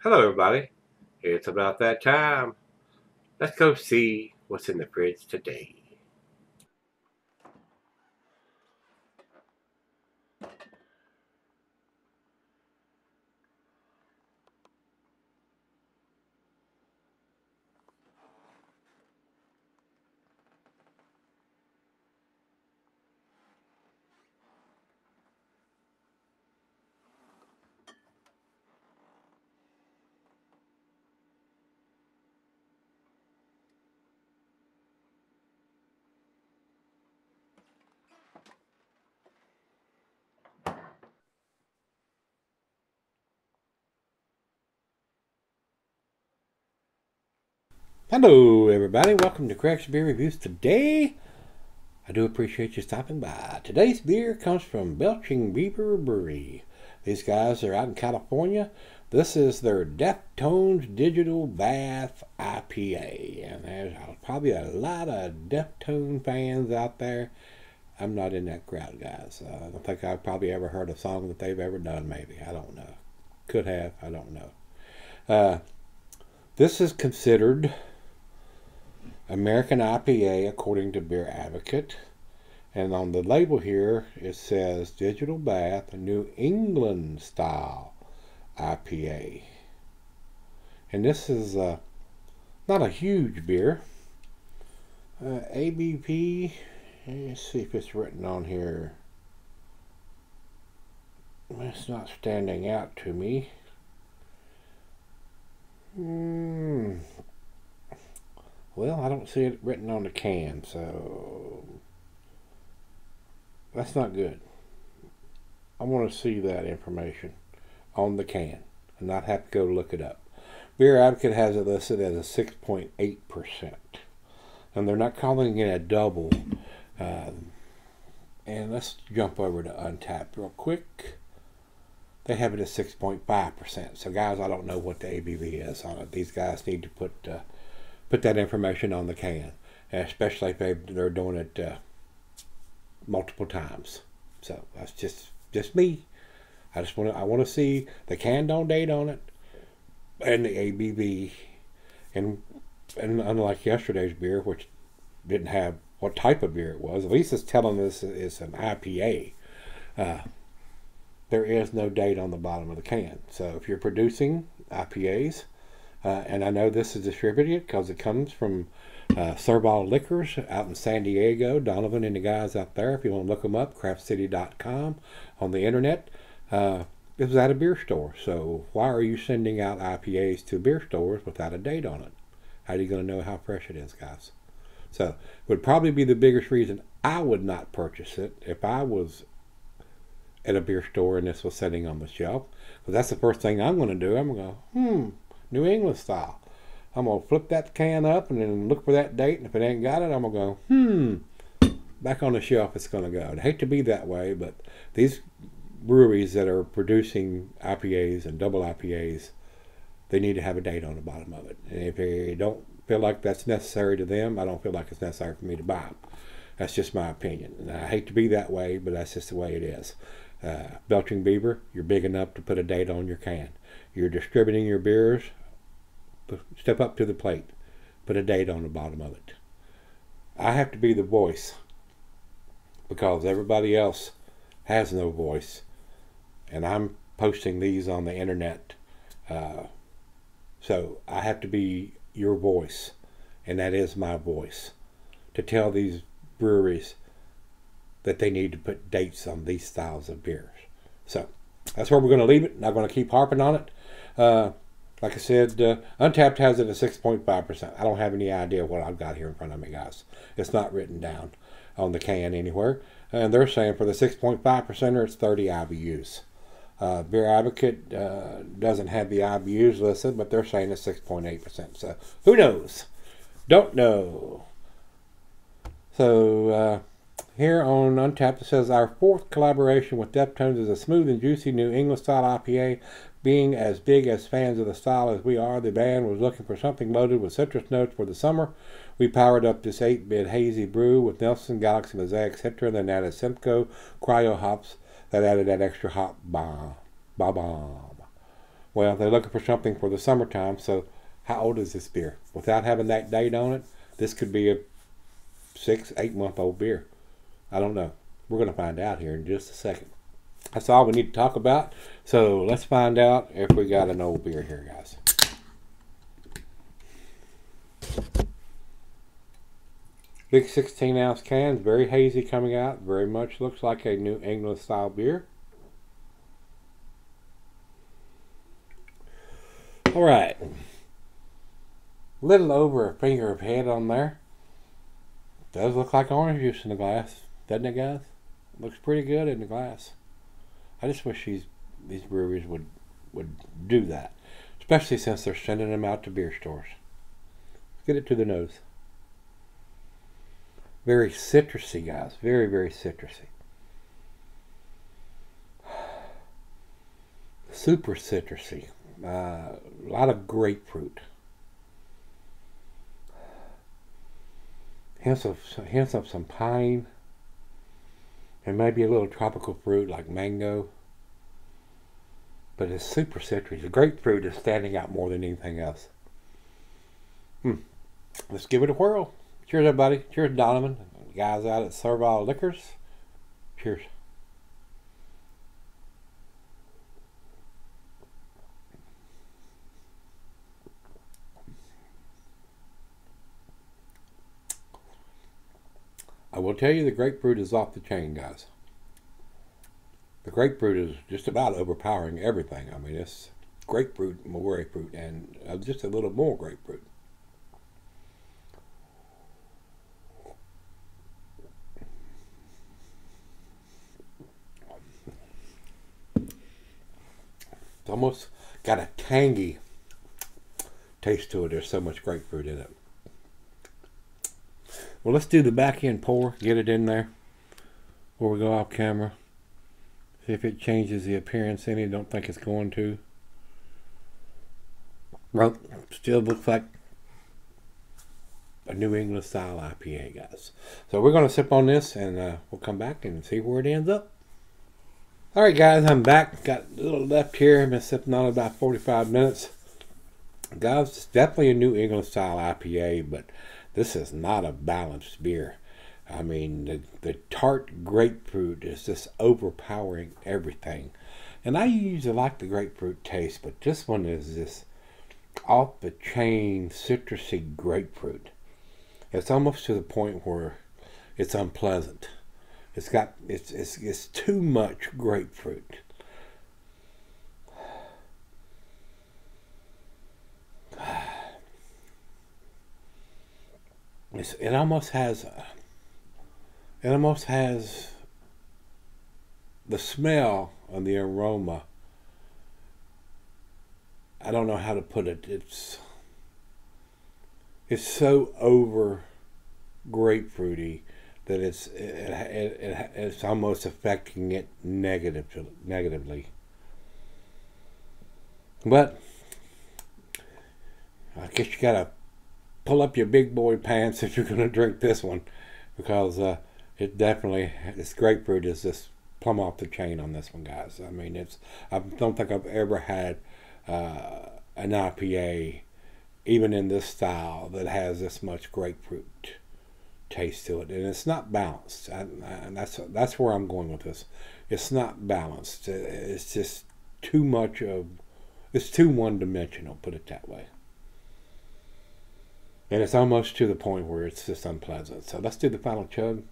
Hello, everybody. It's about that time. Let's go see what's in the fridge today. Hello, everybody. Welcome to Gregsbeerreviews. Today, I do appreciate you stopping by. Today's beer comes from Belching Beaver Brewing. These guys are out in California. This is their Deftones Digital Bath IPA. And there's probably a lot of Deftone fans out there. I'm not in that crowd, guys. I don't think I've probably ever heard a song that they've ever done, maybe. I don't know. Could have. I don't know. This is considered American IPA according to Beer Advocate. And on the label here, it says Digital Bath, New England style IPA. And this is not a huge beer. ABV, let's see if it's written on here. It's not standing out to me. Well, I don't see it written on the can, so that's not good. I want to see that information on the can and not have to go look it up. Beer Advocate has it listed as a 6.8%. And they're not calling it a double. And let's jump over to Untappd real quick. They have it at 6.5%. So guys, I don't know what the ABV is on it. These guys need to put that information on the can, especially if they're doing it multiple times. So that's just me. I want to see the can date on it and the ABV, and unlike yesterday's beer, which didn't have what type of beer it was, at least it's telling us it's an IPA. There is no date on the bottom of the can. So if you're producing IPAs, and I know this is distributed because it comes from Serval Liquors out in San Diego. Donovan and the guys out there, if you want to look them up, craftcity.com on the internet. It was at a beer store. So why are you sending out IPAs to beer stores without a date on it? How are you going to know how fresh it is, guys? So it would probably be the biggest reason I would not purchase it if I was at a beer store and this was sitting on the shelf. Because that's the first thing I'm going to do. I'm going to go, New England style. I'm going to flip that can up and then look for that date. And if it ain't got it, I'm going to go, back on the shelf it's going to go. I hate to be that way, but these breweries that are producing IPAs and double IPAs, they need to have a date on the bottom of it. And if they don't feel like that's necessary to them, I don't feel like it's necessary for me to buy them. That's just my opinion. And I hate to be that way, but that's just the way it is. Belching Beaver, you're big enough to put a date on your can. You're distributing your beers, step up to the plate, put a date on the bottom of it. I have to be the voice because everybody else has no voice, and I'm posting these on the internet, so I have to be your voice, and that is my voice, to tell these breweries that they need to put dates on these styles of beers. So that's where we're going to leave it. Not going to keep harping on it. Like I said, Untappd has it at 6.5%. I don't have any idea what I've got here in front of me, guys. It's not written down on the can anywhere. And they're saying for the 6.5%er, it's 30 IBUs. Beer Advocate doesn't have the IBUs listed, but they're saying it's 6.8%. So who knows? Don't know. So here on Untappd, it says, our fourth collaboration with Deftones is a smooth and juicy New England style IPA. Being as big as fans of the style as we are, the band was looking for something loaded with citrus notes for the summer. We powered up this 8-bit hazy brew with Nelson, Galaxy, Mosaic, etc., then added Simcoe cryo hops that added that extra hop bomb. Well, they're looking for something for the summertime. So how old is this beer? Without having that date on it, this could be a 6-8 month old beer. I don't know. We're going to find out here in just a second. That's all we need to talk about. So let's find out if we got an old beer here, guys. Big 16-ounce cans, very hazy coming out. Very much looks like a New England style beer. All right. Little over a finger of head on there. Does look like orange juice in the glass, doesn't it, guys? Looks pretty good in the glass. I just wish these breweries would do that, especially since they're sending them out to beer stores. Get it to the nose. Very citrusy, guys. Very, very citrusy. Super citrusy. A lot of grapefruit. Hints of some pine. And maybe a little tropical fruit like mango. But it's super citrusy. The grapefruit is standing out more than anything else. Let's give it a whirl. Cheers, everybody. Cheers, Donovan. Guys out at Servile Liquors. Cheers. I will tell you the grapefruit is off the chain, guys. The grapefruit is just about overpowering everything. I mean, it's grapefruit, more grapefruit, and just a little more grapefruit. It's almost got a tangy taste to it. There's so much grapefruit in it. Well, let's do the back end pour. Get it in there before we go off camera. See if it changes the appearance any. Don't think it's going to. Well, still looks like a New England style IPA, guys. So we're going to sip on this and we'll come back and see where it ends up. Alright, guys, I'm back. Got a little left here. I've been sipping on it about 45 minutes. Guys, it's definitely a New England style IPA, but this is not a balanced beer. I mean, the tart grapefruit is just overpowering everything. And I usually like the grapefruit taste, but this one is this off the chain citrusy grapefruit. It's almost to the point where it's unpleasant. It's too much grapefruit. It almost has the smell and the aroma. I don't know how to put it. It's so over grapefruity that it's almost affecting it negatively. But I guess you gotta pull up your big boy pants if you're gonna drink this one, because this grapefruit is just plumb off the chain on this one, guys. I mean, I don't think I've ever had an IPA, even in this style, that has this much grapefruit taste to it, and it's not balanced. And that's where I'm going with this. It's not balanced. It's just too much of. It's too one-dimensional. Put it that way. And it's almost to the point where it's just unpleasant. So let's do the final chug.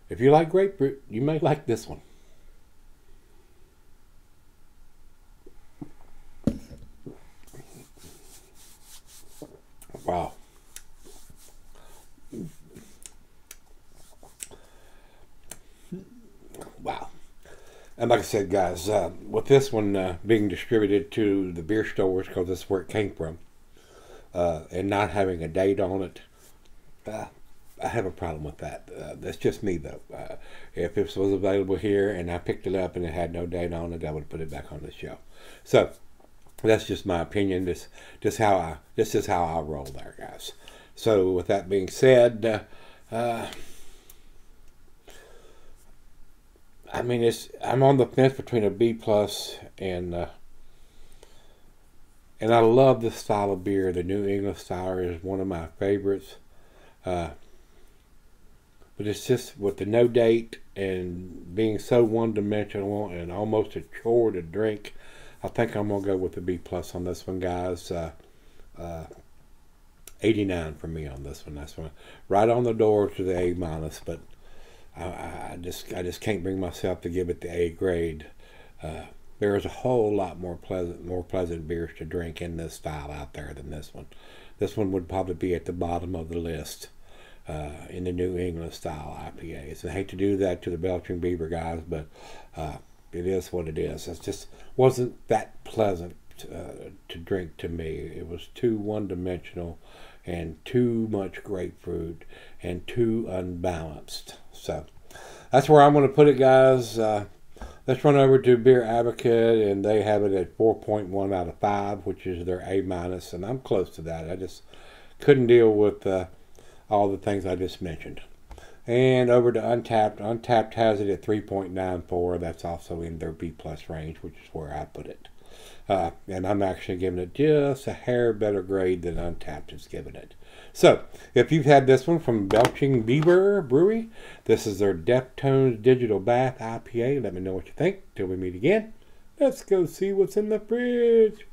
If you like grapefruit, you may like this one. Wow. Wow. And like I said, guys, with this one being distributed to the beer stores, because that's where it came from, and not having a date on it, I have a problem with that. That's just me, though. If this was available here and I picked it up and it had no date on it, I would put it back on the shelf. So that's just my opinion. This is how I roll there, guys. So with that being said, I mean, I'm on the fence between a B plus and I love this style of beer. The New England style is one of my favorites. But it's just with the no date and being so one-dimensional and almost a chore to drink, I think I'm going to go with the B plus on this one, guys. 89 for me on this one. That's one right on the door to the A minus, but I just can't bring myself to give it the A grade. There's a whole lot more pleasant beers to drink in this style out there than this one. This one would probably be at the bottom of the list in the New England style IPAs. I hate to do that to the Belching Beaver guys, but it is what it is. It just wasn't that pleasant to drink to me. It was too one-dimensional and too much grapefruit and too unbalanced. So that's where I'm going to put it, guys. Let's run over to Beer Advocate, and they have it at 4.1 out of 5, which is their A minus, and I'm close to that. I just couldn't deal with all the things I just mentioned. And over to Untapped. Untapped has it at 3.94. That's also in their B plus range, which is where I put it. And I'm actually giving it just a hair better grade than Untapped has given it. So, if you've had this one from Belching Beaver Brewing, this is their Deftones Digital Bath IPA. Let me know what you think. Till we meet again, let's go see what's in the fridge.